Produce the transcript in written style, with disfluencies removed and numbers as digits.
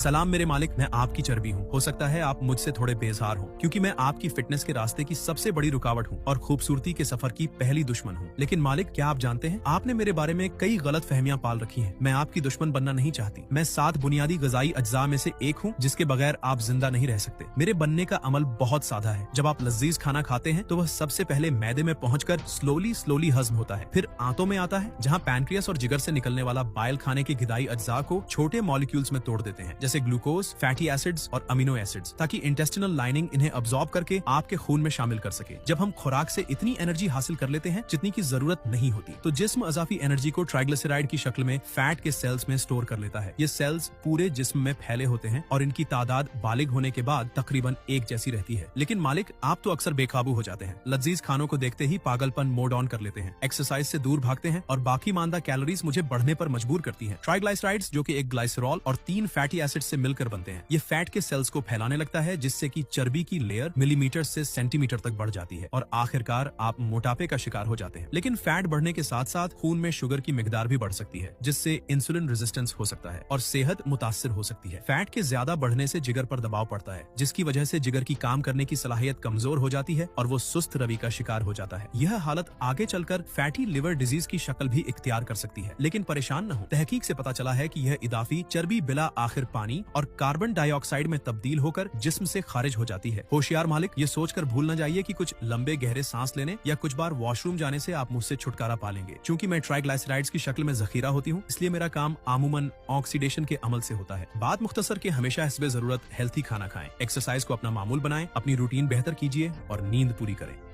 सलाम मेरे मालिक, मैं आपकी चर्बी हूँ। हो सकता है आप मुझसे थोड़े बेजार हो, क्योंकि मैं आपकी फिटनेस के रास्ते की सबसे बड़ी रुकावट हूँ और खूबसूरती के सफर की पहली दुश्मन हूँ। लेकिन मालिक, क्या आप जानते हैं, आपने मेरे बारे में कई गलत फहमियां पाल रखी हैं। मैं आपकी दुश्मन बनना नहीं चाहती। मैं 7 बुनियादी गजाई अज्जा में से एक हूँ जिसके बगैर आप जिंदा नहीं रह सकते। मेरे बनने का अमल बहुत सादा है। जब आप लजीज खाना खाते हैं तो वह सबसे पहले मैदे में पहुंचकर स्लोली हजम होता है, फिर आंतों में आता है जहाँ पैनक्रियास और जिगर से निकलने वाला बाइल खाने के गिदाई अज्जा को छोटे मॉलिक्यूल्स में तोड़ देते हैं, जैसे ग्लूकोज, फैटी एसिड्स और अमीनो एसिड्स, ताकि इंटेस्टिनल लाइनिंग इन्हें अब्सॉर्ब करके आपके खून में शामिल कर सके। जब हम खुराक से इतनी एनर्जी हासिल कर लेते हैं जितनी की जरूरत नहीं होती, तो जिस्म अजाफी एनर्जी को ट्राइग्लिसराइड की शक्ल में फैट के सेल्स में स्टोर कर लेता है। ये सेल्स पूरे जिस्म में फैले होते हैं और इनकी तादाद बालिग होने के बाद तकरीबन एक जैसी रहती है। लेकिन मालिक, आप तो अक्सर बेकाबू हो जाते हैं। लजीज खानों को देखते ही पागलपन मोड ऑन कर लेते हैं, एक्सरसाइज से दूर भागते हैं और बाकी मानदा कैलोरीज मुझे बढ़ने पर मजबूर करती हैं। ट्राइग्लिसराइड्स, जो कि एक ग्लाइसरॉल और 3 फैटी एसिड से मिलकर बनते हैं, ये फैट के सेल्स को फैलाने लगता है, जिससे कि चर्बी की लेयर मिलीमीटर से सेंटीमीटर तक बढ़ जाती है और आखिरकार आप मोटापे का शिकार हो जाते हैं। लेकिन फैट बढ़ने के साथ साथ खून में शुगर की मिकदार भी बढ़ सकती है, जिससे इंसुलिन रेजिस्टेंस हो सकता है और सेहत मुतासिर हो सकती है। फैट के ज्यादा बढ़ने से जिगर पर दबाव पड़ता है, जिसकी वजह से जिगर की काम करने की सलाहियत कमजोर हो जाती है और वो सुस्त रवि का शिकार हो जाता है। यह हालत आगे चलकर फैटी लिवर डिजीज की शक्ल भी इख्तियार कर सकती है। लेकिन परेशान न हो, तहकीक से पता चला है कि यह इदाफी चर्बी बिला आखिर पानी और कार्बन डाइऑक्साइड में तब्दील होकर जिस्म से खारिज हो जाती है। होशियार मालिक, ये सोचकर भूल न जाइए कि कुछ लंबे गहरे सांस लेने या कुछ बार वॉशरूम जाने से आप मुझसे छुटकारा पालेंगे। चूंकि मैं ट्राइग्लिसराइड्स की शक्ल में जखीरा होती हूँ, इसलिए मेरा काम आमूमन ऑक्सीडेशन के अमल से होता है। बात मुख्तसर के हमेशा हस्बे जरूरत हेल्थी खाना खाएं, एक्सरसाइज को अपना मामूल बनाएं, अपनी रूटीन बेहतर कीजिए और नींद पूरी करें।